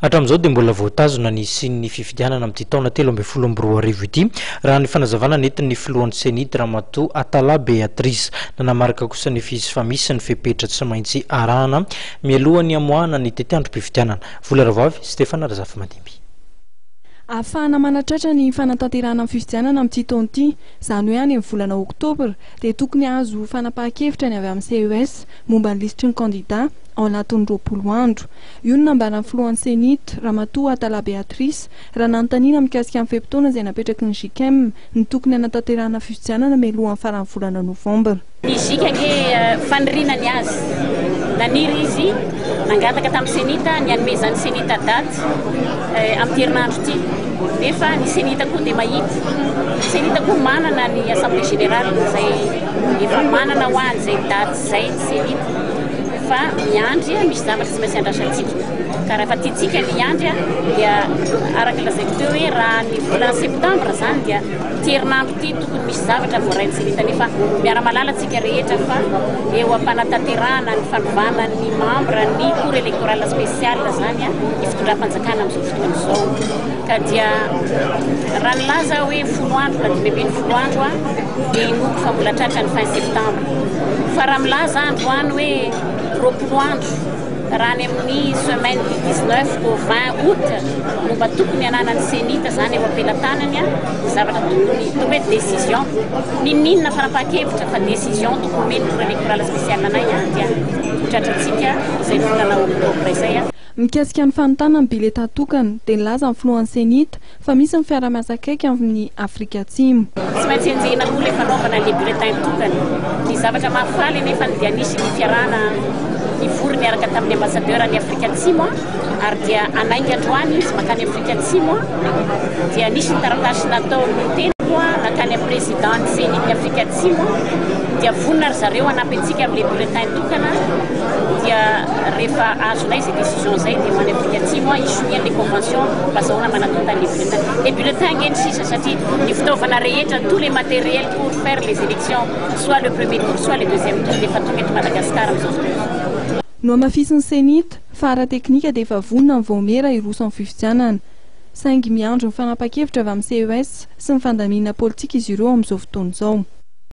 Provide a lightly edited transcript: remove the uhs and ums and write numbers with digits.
Hatramin'izao dia mbola voatazona ny sin'ny fifidianana amin'ity taona 2024 ity raha ny fanazavana nentin'ny filohan'ny senitra Ramatoa Atala Beatrice nanamarika kosa ny famisy ny fepetra tsy maintsy arahana mialohan'ny amoahana ny tetiandrom-pifidianana. Vola Ravavy, Stefana Razafy-Madimby. Ahafahana manatratra ny fanatanterahana amin'ny fifidianana amin'ity taona ity, izany hoe any amin'ny volana Oktobra, dia tokony azo fanapahan-kevitra ny avy amin'ny CES momba ny lisitry ny kandida ao anatin'ny 20 andro. Io no nambaran'ny filohan'ny senitra Ramatoa Atala Beatrice raha nanontaniana mikasika amin'ny feim-potoana izay napetraky ny JICM ny tokony hanatanterahana fifidianana mialohan'ny faran'ny volana Novambra. Ny JICM fanirinany azy naniry izy nangataka tamin'ny senitra ny anomezan'ny senitra daty amin'ny herinandro ity, nefa ny senitra koa dia mahita. Ny senitra koa manana ny assemblée générale izay efa manana ho any izay daty izay ny senitra. Fa miandry misy zavatra tsy maintsy andrasantsika, ka rehefa tiatsika miandry dia araka lazaiko teo hoe raha ny volana septambra zany dia herinandro ity tokony misy zavatra voarain'ny senitra, nefa miara-malala tsika rehetra fa eo am-panatanterahana ny fanovana ny membre ny cour électorale spéciale zany ny fitondram-panjakana amin'izao fotoana izao. Ka dia raha nilaza hoe 10 andro na 10 andro dia inoako fa mbola tratra ny fin septambra, fa raha milaza andro any hoe 20 andro raha ny amin'ny semaine 19 au 20 août momba tokony ananany senitra zany eo am-pelatanany zavatra tokony hoe décision ninona fanapahan-kevitra fa décision tokony meny cour électorale spéciale anay dia tratrantsika izay volana Oktobra izay. Mikasika ny fanontana ny bileta tokana dia nilaza amin'ny filohan'ny senitra fa misy ny fiara-miasa akaiky amin'ny Afrika Atsimo. Tsy maintsy enjehina koa ilay fanaovana ny bulletin tokana. Ny zavatra mahafaly nefa dia nisy ny fiarahana nivory niaraka tamin'ny ambassadeur any Afrika Atsimo ary dia anainga androany izy makany Afrika Atsimo dia nisy ny taratasy natao teny nakany amin'ny président ny senitra Afrika Atsimo dia vonona ry zareo hanampy antsika amin'ilay bulletin tokana. Dia rehefa azonay izay décision izay dia hoany Afrika Atsimo isonian'ilay convention mbazahoana manatota ny bulletin. Les bulletins ngeny sisa satria ny fitaovana rehetra tous les matériels pour faire les élections soit le premier tour soit le deuxième tour dia efa tonga eto Madagasikara amin'izao fotoana. No amafisin'ny senitra fa ara-teknika dia efa vonona ny Vaomera hiroso amin'ny fifidianana, saingy miandro ny fanapahan-kevitra avy amin'ny CES sy ny fandamina politika izy ireo amin'izao fotoana izao.